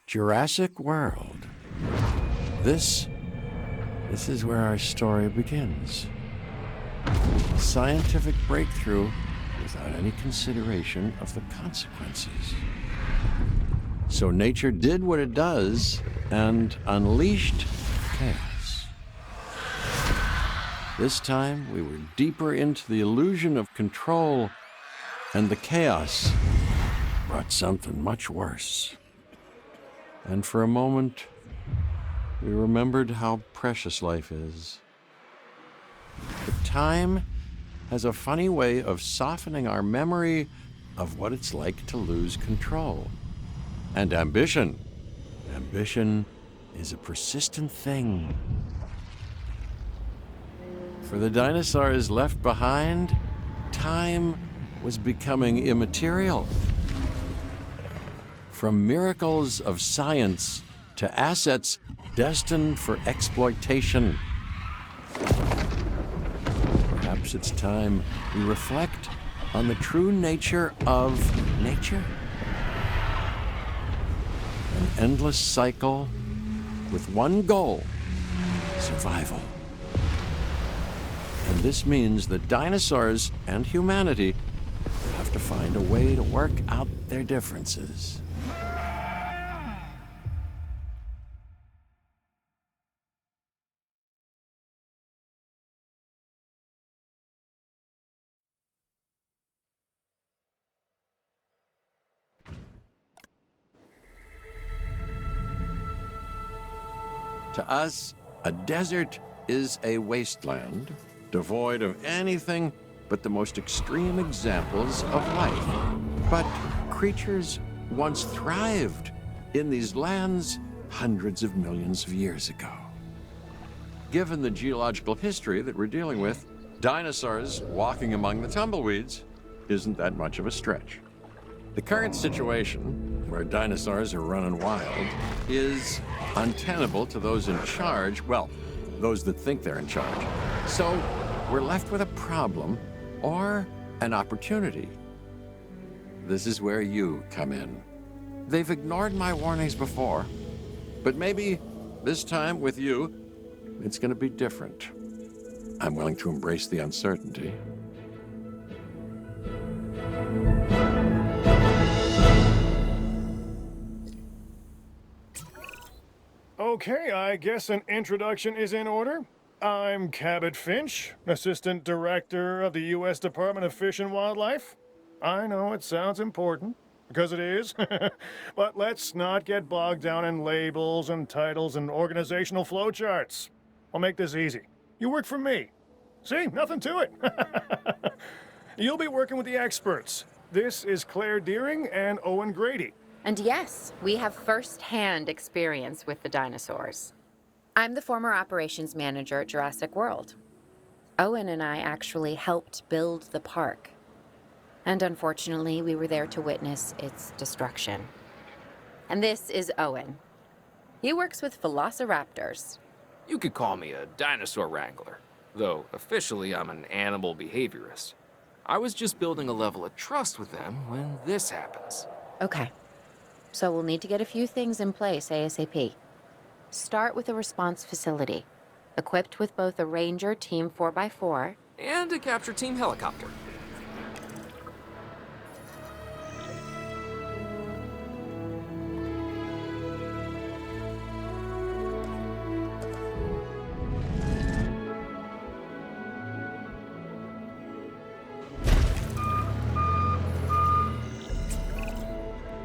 Jurassic World. This is where our story begins. A scientific breakthrough without any consideration of the consequences. So nature did what it does and unleashed chaos. This time, we were deeper into the illusion of control, and the chaos brought something much worse. And for a moment, we remembered how precious life is. But time has a funny way of softening our memory of what it's like to lose control. And ambition. Ambition is a persistent thing. For the dinosaurs left behind, time was becoming immaterial. From miracles of science to assets destined for exploitation. Perhaps it's time we reflect on the true nature of nature. An endless cycle with one goal: survival. And this means that dinosaurs and humanity have to find a way to work out their differences. To us, a desert is a wasteland, devoid of anything but the most extreme examples of life. But creatures once thrived in these lands hundreds of millions of years ago. Given the geological history that we're dealing with, dinosaurs walking among the tumbleweeds isn't that much of a stretch. The current situation, where dinosaurs are running wild, is untenable to those in charge, well, those that think they're in charge. So we're left with a problem or an opportunity. This is where you come in. They've ignored my warnings before, but maybe this time with you, it's going to be different. I'm willing to embrace the uncertainty. Okay, I guess an introduction is in order. I'm Cabot Finch, Assistant Director of the U.S. Department of Fish and Wildlife. I know it sounds important, because it is, but let's not get bogged down in labels and titles and organizational flowcharts. I'll make this easy. You work for me. See, nothing to it. You'll be working with the experts. This is Claire Deering and Owen Grady. And yes, we have first-hand experience with the dinosaurs. I'm the former operations manager at Jurassic World. Owen and I actually helped build the park. And unfortunately, we were there to witness its destruction. And this is Owen. He works with velociraptors. You could call me a dinosaur wrangler, though officially I'm an animal behaviorist. I was just building a level of trust with them when this happens. Okay. So we'll need to get a few things in place ASAP. Start with a response facility, equipped with both a Ranger Team 4x4 and a capture team helicopter.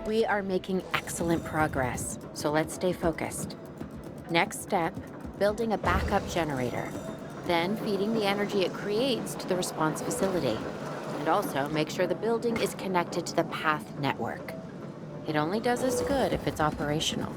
We are making excellent progress, so let's stay focused. Next step, building a backup generator. Then feeding the energy it creates to the response facility. And also make sure the building is connected to the path network. It only does us good if it's operational.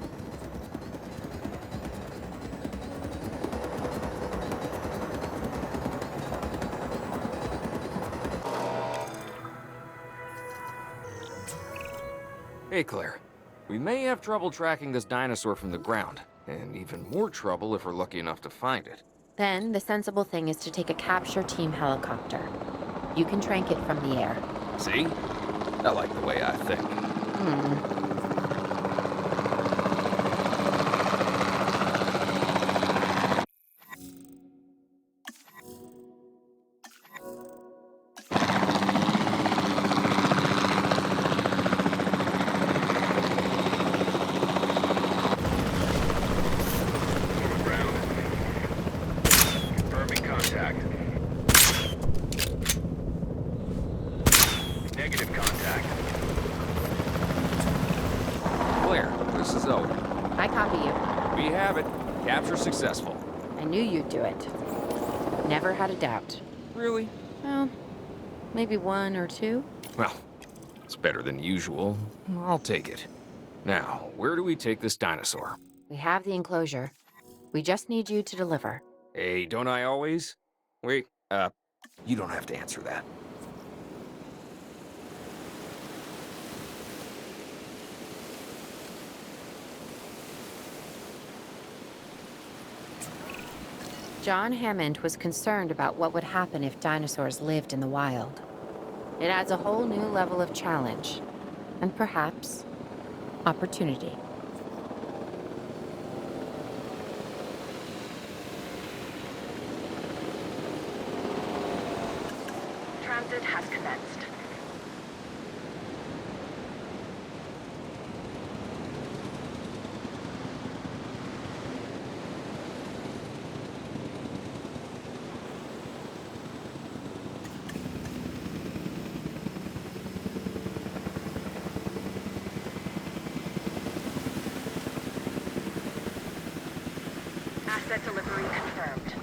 Hey, Claire. We may have trouble tracking this dinosaur from the ground, and even more trouble if we're lucky enough to find it. Then the sensible thing is to take a capture team helicopter. You can trank it from the air. See? I like the way I think. Negative contact. Claire, this is Owen. I copy you. We have it. Capture successful. I knew you'd do it. Never had a doubt. Really? Well, maybe one or two. Well, it's better than usual. I'll take it. Now, where do we take this dinosaur? We have the enclosure. We just need you to deliver. Hey, don't I always? Wait, you don't have to answer that. John Hammond was concerned about what would happen if dinosaurs lived in the wild. It adds a whole new level of challenge, and perhaps opportunity. Transit has commenced. Asset delivery confirmed.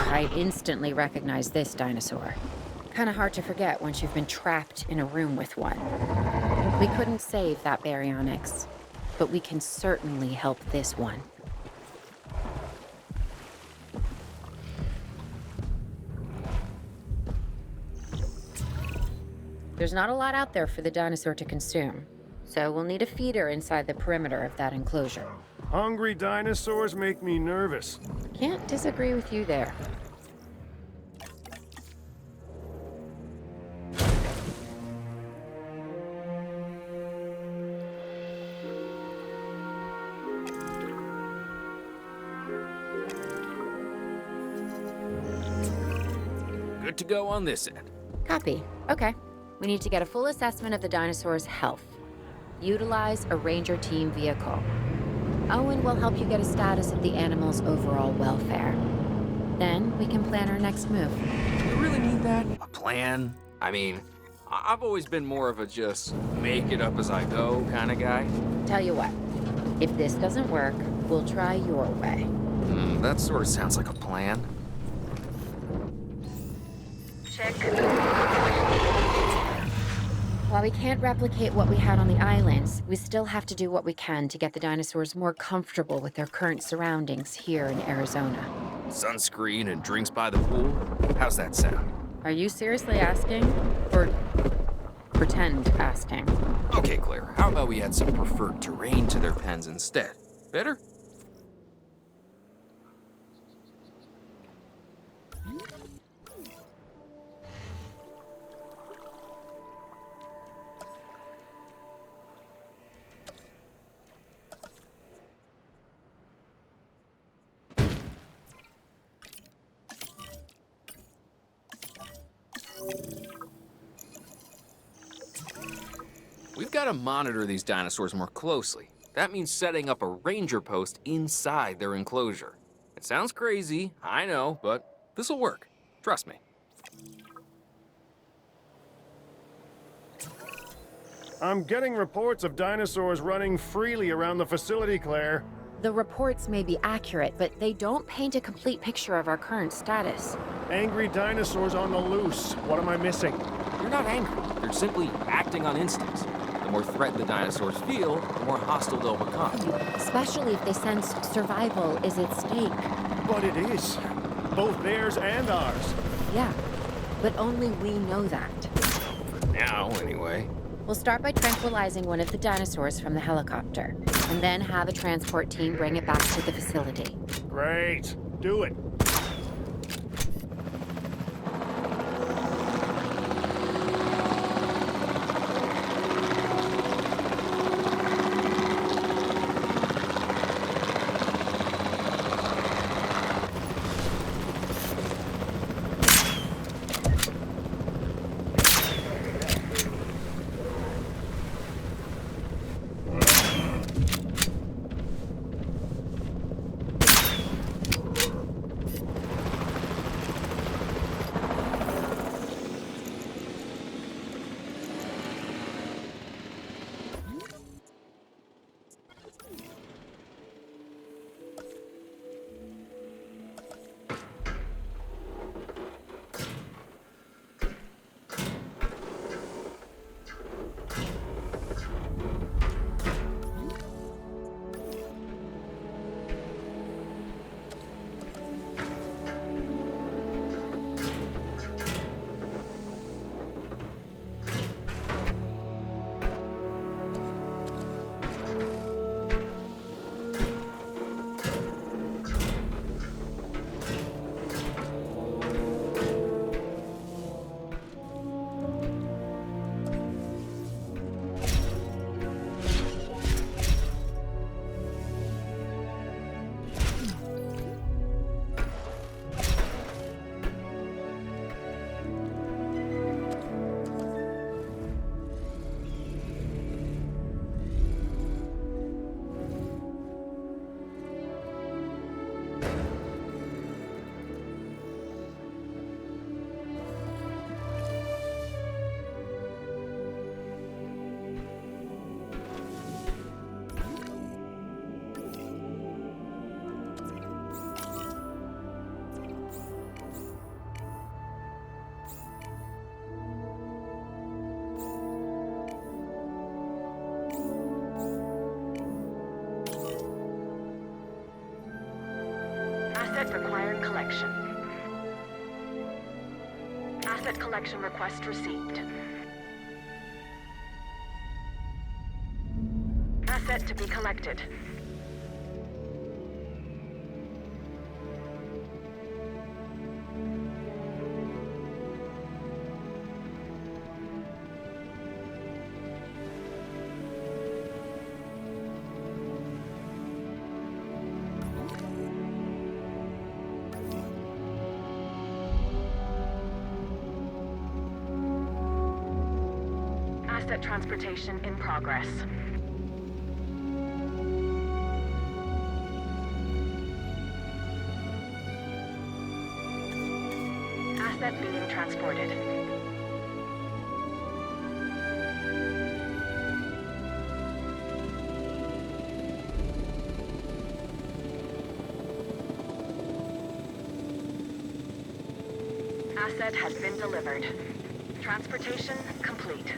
I instantly recognized this dinosaur. Kinda hard to forget once you've been trapped in a room with one. We couldn't save that baryonyx, but we can certainly help this one. There's not a lot out there for the dinosaur to consume, so we'll need a feeder inside the perimeter of that enclosure. Hungry dinosaurs make me nervous. Can't disagree with you there. Good to go on this end. Copy. Okay. We need to get a full assessment of the dinosaur's health. Utilize a ranger team vehicle. Owen will help you get a status of the animal's overall welfare. Then we can plan our next move. You really need that? A plan? I mean, I've always been more of a just make it up as I go kind of guy. Tell you what, if this doesn't work, we'll try your way. That sort of sounds like a plan. Check. While we can't replicate what we had on the islands, we still have to do what we can to get the dinosaurs more comfortable with their current surroundings here in Arizona. Sunscreen and drinks by the pool? How's that sound? Are you seriously asking? Or pretend asking? Okay, Claire, how about we add some preferred terrain to their pens instead? Better? We've got to monitor these dinosaurs more closely. That means setting up a ranger post inside their enclosure. It sounds crazy, I know, but this'll work. Trust me. I'm getting reports of dinosaurs running freely around the facility, Claire. The reports may be accurate, but they don't paint a complete picture of our current status. Angry dinosaurs on the loose. What am I missing? You're not angry. They're simply acting on instincts. The more threat the dinosaurs feel, the more hostile they'll become. Especially if they sense survival is at stake. But it is. Both theirs and ours. Yeah, but only we know that. Now, anyway. We'll start by tranquilizing one of the dinosaurs from the helicopter, and then have a transport team bring it back to the facility. Great. Do it. Asset requiring collection. Asset collection request received. Asset to be collected. Asset transportation in progress. Asset being transported. Asset has been delivered. Transportation complete.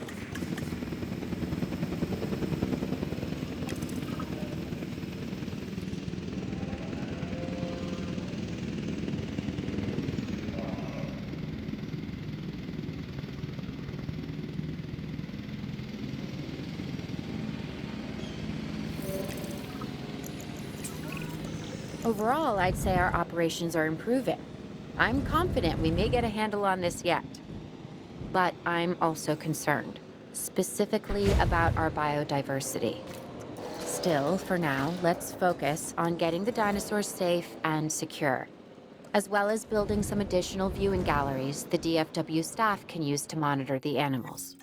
Overall, I'd say our operations are improving. I'm confident we may get a handle on this yet. But I'm also concerned, specifically about our biodiversity. Still, for now, let's focus on getting the dinosaurs safe and secure, as well as building some additional viewing galleries the DFW staff can use to monitor the animals.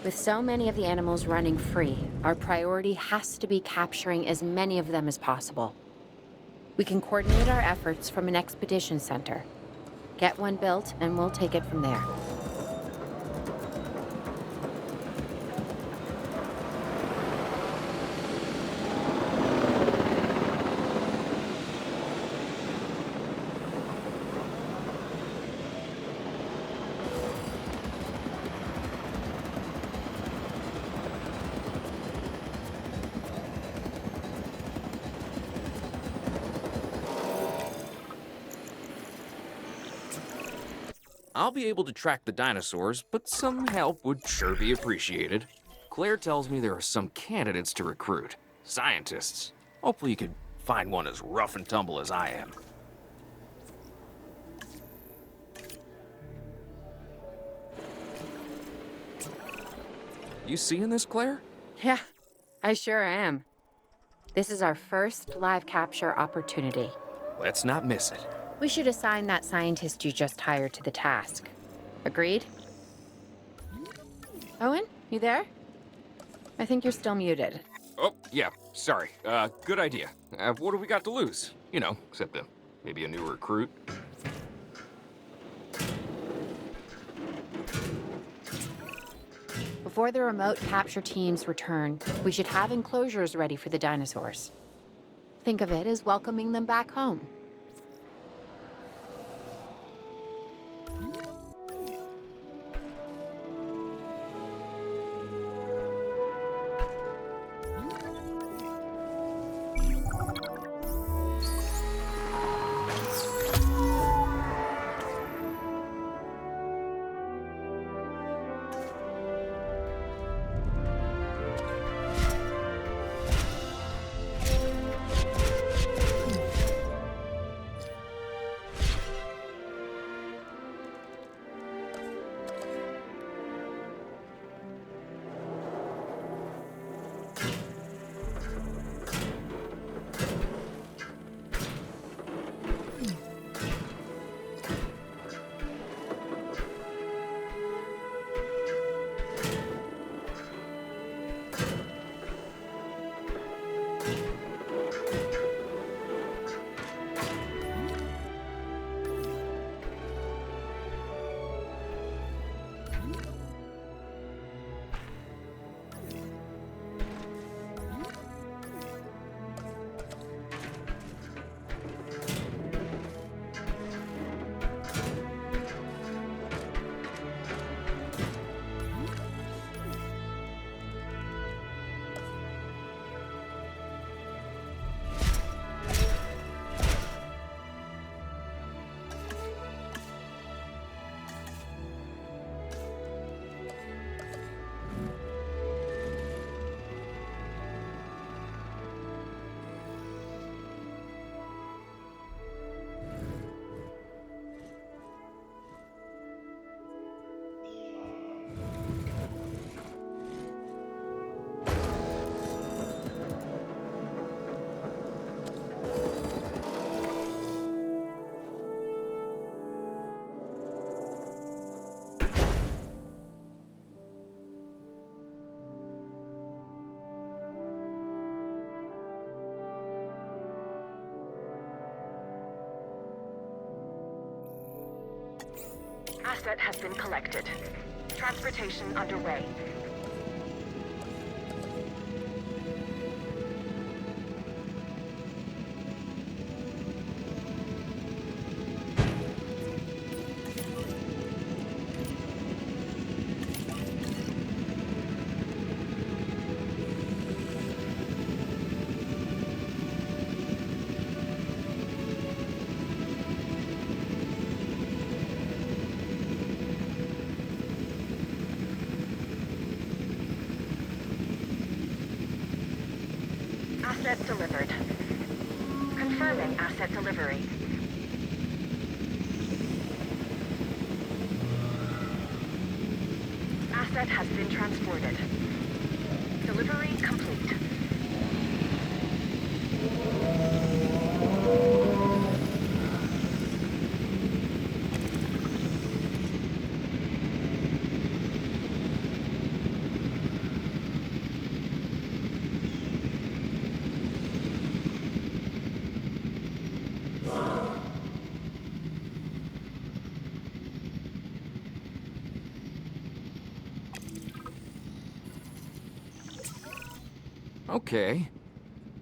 With so many of the animals running free, our priority has to be capturing as many of them as possible. We can coordinate our efforts from an expedition center. Get one built, and we'll take it from there. I'll be able to track the dinosaurs, but some help would sure be appreciated. Claire tells me there are some candidates to recruit. Scientists. Hopefully you could find one as rough and tumble as I am. You seeing this, Claire? Yeah, I sure am. This is our first live capture opportunity. Let's not miss it. We should assign that scientist you just hired to the task. Agreed? Owen, you there? I think you're still muted. Oh, yeah, sorry. Good idea. What do we got to lose? You know, except maybe a new recruit. Before the remote capture teams return, we should have enclosures ready for the dinosaurs. Think of it as welcoming them back home. Asset has been collected. Transportation underway. Asset delivered. Confirming asset delivery. Asset has been transported. Delivery complete. Okay.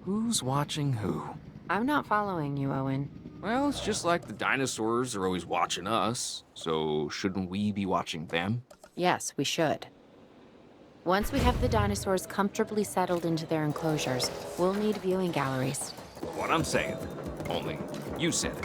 Who's watching who? I'm not following you, Owen. Well, it's just like the dinosaurs are always watching us, so shouldn't we be watching them? Yes, we should. Once we have the dinosaurs comfortably settled into their enclosures, we'll need viewing galleries. What I'm saying. Only you said it.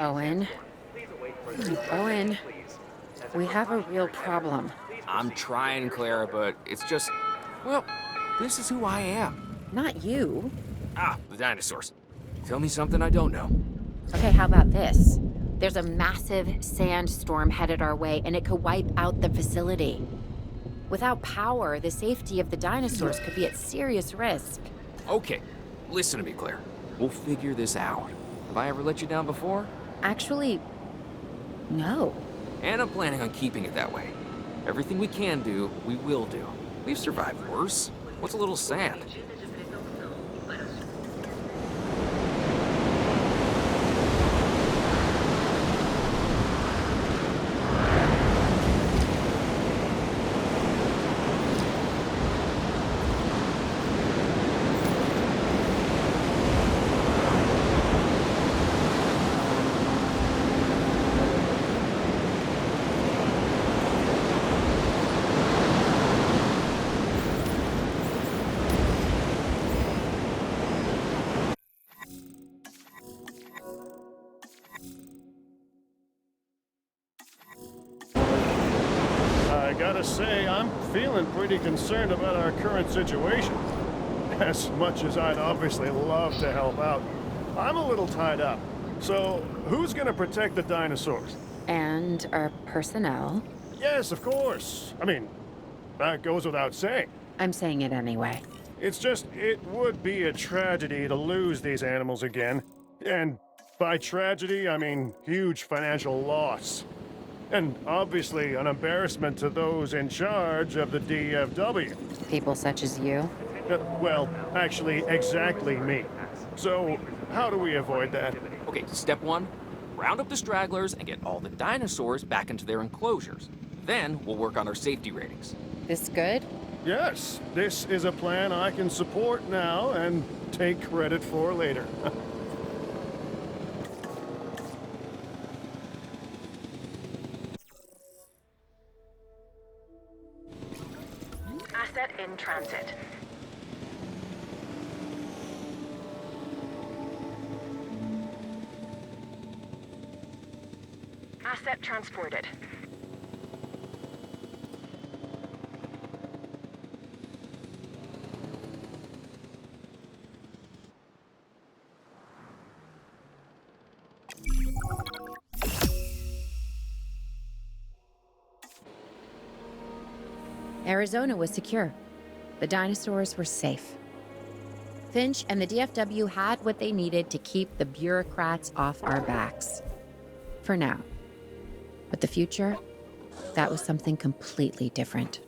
Owen. Owen, we have a real problem. I'm trying, Clara, but it's just, well, this is who I am. Not you. Ah, the dinosaurs. Tell me something I don't know. Okay, how about this? There's a massive sandstorm headed our way, and it could wipe out the facility. Without power, the safety of the dinosaurs could be at serious risk. Okay, listen to me, Claire. We'll figure this out. Have I ever let you down before? Actually, no. And I'm planning on keeping it that way. Everything we can do, we will do. We've survived worse. What's a little sand? I gotta say, I'm feeling pretty concerned about our current situation. As much as I'd obviously love to help out, I'm a little tied up. So, who's gonna protect the dinosaurs? And our personnel. Yes, of course. I mean, that goes without saying. I'm saying it anyway. It's just, it would be a tragedy to lose these animals again. And by tragedy, I mean huge financial loss. And obviously an embarrassment to those in charge of the DFW. People such as you. Well, actually, exactly me. So, how do we avoid that? Okay, step one, round up the stragglers and get all the dinosaurs back into their enclosures. Then we'll work on our safety ratings. This good? Yes, this is a plan I can support now and take credit for later. Asset in transit. Asset transported. Arizona was secure. The dinosaurs were safe. Finch and the DFW had what they needed to keep the bureaucrats off our backs. For now. But the future, that was something completely different.